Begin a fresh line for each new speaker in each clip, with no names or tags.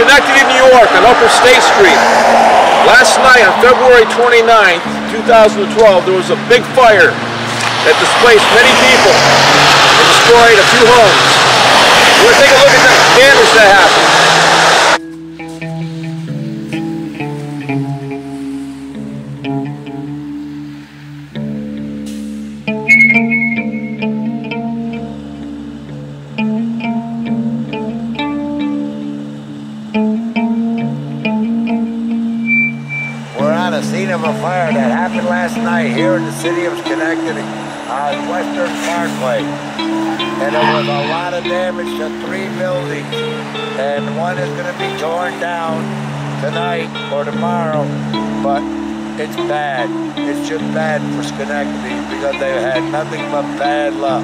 Schenectady, New York, on Upper State Street. Last night, on February 29th, 2012, there was a big fire that displaced many people and destroyed a few homes. We're going to take a look at the damage that happened.
We're on the scene of a fire that happened last night here in the city of Schenectady on Western Parkway. And there was a lot of damage to 3 buildings. And one is going to be torn down tonight or tomorrow. But it's bad. It's just bad for Schenectady because they've had nothing but bad luck.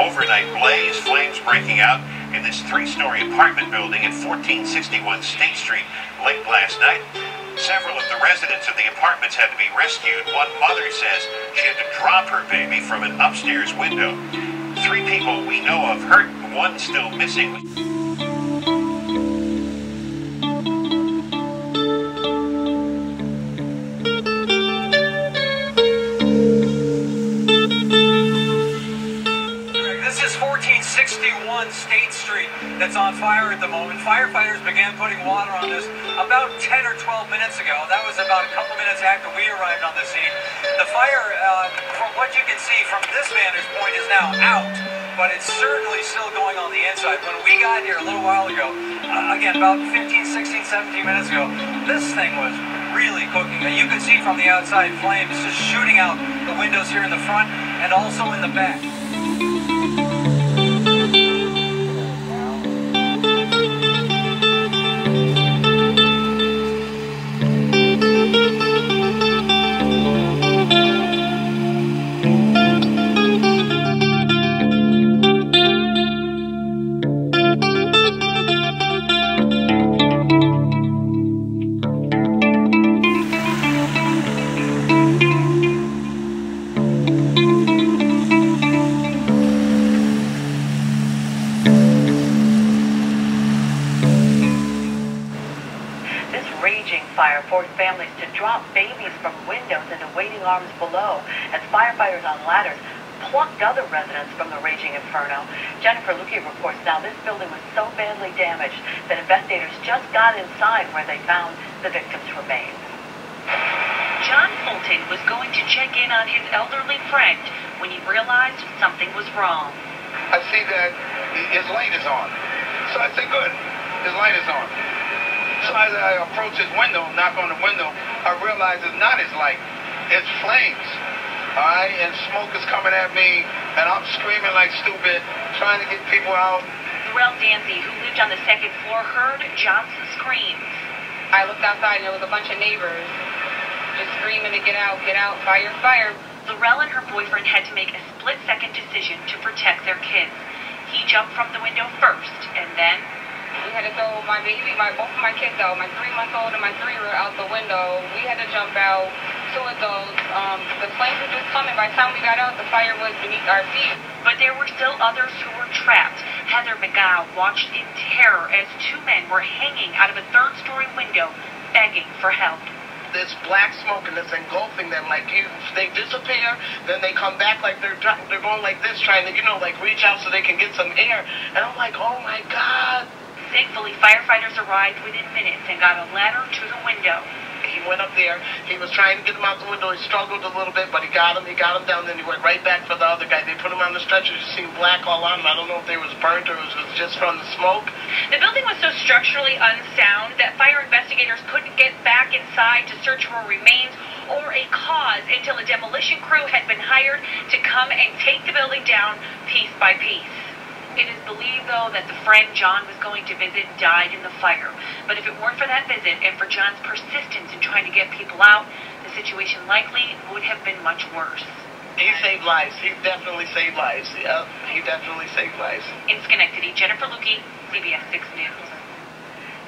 Overnight blaze, flames breaking out in this 3-story apartment building at 1461 State Street late last night. Several of the residents of the apartments had to be rescued. One mother says she had to drop her baby from an upstairs window. 3 people we know of hurt, 1 still missing.
This is 1461 State Street that's on fire at the moment. Firefighters began putting water on this about 10 or 12 minutes ago. That was about a couple minutes after we arrived on the scene. The fire, from what you can see from this vantage point, is now out, but it's certainly still going on the inside. When we got here a little while ago, again, about 15, 16, 17 minutes ago, this thing was really cooking. You could see from the outside flames just shooting out the windows here in the front and also in the back.
Raging fire forced families to drop babies from windows into waiting arms below as firefighters on ladders plucked other residents from the raging inferno. Jennifer Lukey reports now this building was so badly damaged that investigators just got inside where they found the victims' remains. John Fulton was going to check in on his elderly friend when he realized something was wrong.
I see that his light is on. So I say, good, his light is on. So as I approach his window, knock on the window, I realize it's not his light, it's flames. Alright, and smoke is coming at me, and I'm screaming like stupid, trying to get people out.
Durell Danzy, who lived on the 2nd floor, heard John's screams.
I looked outside and there was a bunch of neighbors just screaming to get out, fire, fire.
Durell and her boyfriend had to make a split-second decision to protect their kids. He jumped from the window first, and then
we had to throw my baby, both of my kids out, my 3-month-old and my 3-year-old out the window. We had to jump out, 2 adults. The flames were just coming. By the time we got out, the fire was beneath our feet.
But there were still others who were trapped. Heather McGow watched in terror as 2 men were hanging out of a 3rd-story window, begging for help.
This black smoke and it's engulfing them, like they disappear, then they come back like they're going like this, trying to, like reach out so they can get some air. And I'm like, oh my God.
Thankfully, firefighters arrived within minutes and got a ladder to the window.
He went up there. He was trying to get him out the window. He struggled a little bit, but he got him. He got him down. Then he went right back for the other guy. They put him on the stretcher. You see black all on him. I don't know if they was burnt or it was just from the smoke.
The building was so structurally unsound that fire investigators couldn't get back inside to search for remains or a cause until a demolition crew had been hired to come and take the building down piece by piece. It is believed, though, that the friend John was going to visit died in the fire. But if it weren't for that visit and for John's persistence in trying to get people out, the situation likely would have been much worse.
He saved lives. He definitely saved lives. Yeah, he definitely saved lives.
In Schenectady, Jennifer Lukey, CBS 6 News.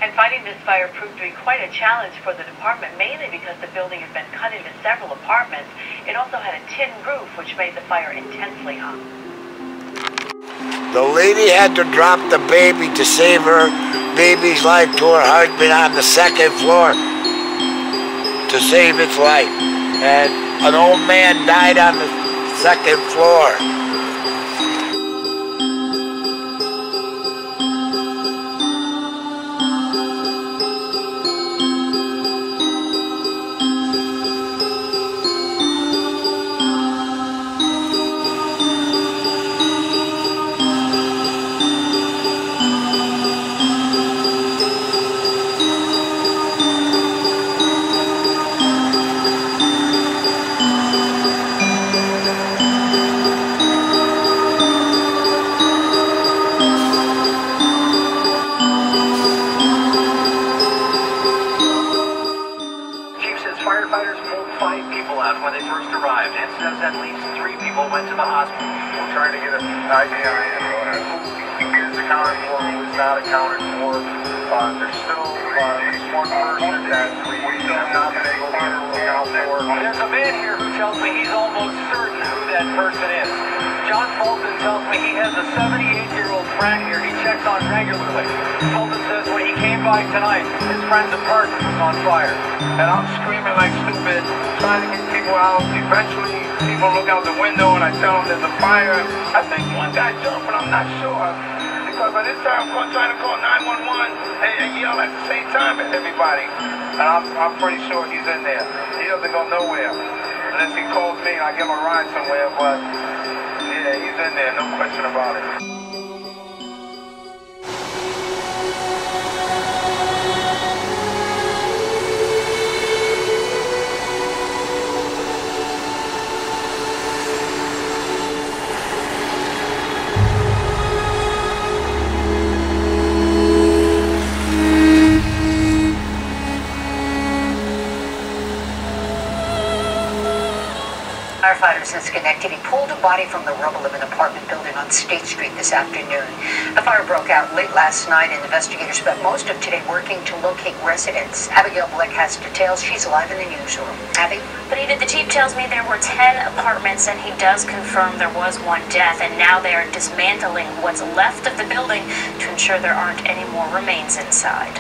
And fighting this fire proved to be quite a challenge for the department, mainly because the building had been cut into several apartments. It also had a tin roof, which made the fire intensely hot.
The lady had to drop the baby to save her baby's life to her husband on the second floor to save its life. And an old man died on the second floor.
Firefighters pulled 5 people out when they first arrived, and says at least 3 people went to the hospital.
We're trying to get an idea on who is accounted for, who is not accounted for. There's still a smart person that we have not been able to account for.
There's a man here who tells me he's almost certain who that person is. John Fulton tells me he has a 78-year-old friend here he checks on regularly. Fulton says when he came by tonight, his friend's apartment was on fire.
And I'm screaming like stupid, trying to get people out. Eventually, people look out the window and I tell them there's a fire. I think one guy jumped, but I'm not sure. Because by this time, I'm trying to call 911 and yell at the same time at everybody. And I'm pretty sure he's in there. He doesn't go nowhere unless he calls me and I give him a ride somewhere. But yeah, he's in there, no question about it.
Firefighters in Schenectady pulled a body from the rubble of an apartment building on State Street this afternoon. The fire broke out late last night, and investigators spent most of today working to locate residents. Abigail Blick has details. She's live in the newsroom. Abby?
But the chief tells me there were 10 apartments, and he does confirm there was one death, and now they are dismantling what's left of the building to ensure there aren't any more remains inside.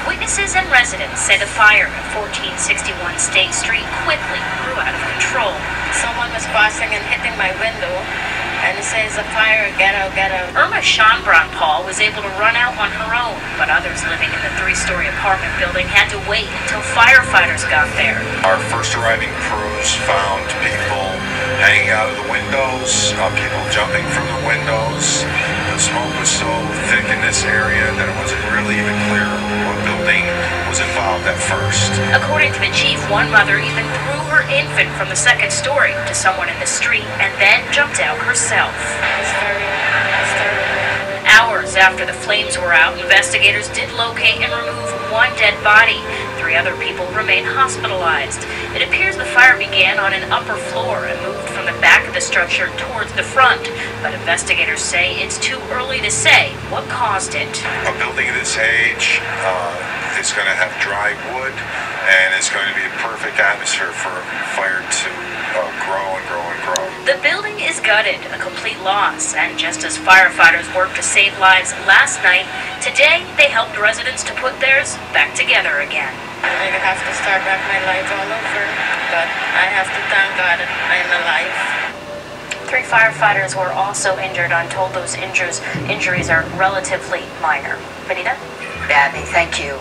Witnesses and residents say the fire at 1461 State Street quickly grew out of control.
Someone was passing and hitting my window, and it says, "A fire, get out, get out."
Irma Schonbrun Paul was able to run out on her own, but others living in the 3-story apartment building had to wait until firefighters got there.
Our first arriving crews found people hanging out of the windows, people jumping from the windows. The smoke was so thick in this area that it wasn't really even clear what building was involved at first.
According to the chief, one mother even threw her infant from the 2nd story to someone in the street and then jumped out herself. Hours after the flames were out, investigators did locate and remove one dead body. 3 other people remain hospitalized. It appears the fire began on an upper floor and moved from the back of the structure towards the front, but investigators say it's too early to say what caused it.
A building of this age is going to have dry wood, and it's going to be a perfect atmosphere for fire to grow and grow and grow.
The building is gutted, a complete loss, and just as firefighters worked to save lives last night, today they helped residents to put theirs back together again.
I have to start back my life all over, but I have to thank God that I'm alive.
3 firefighters were also injured. I'm told those injuries are relatively minor. Benita?
Abby, thank you.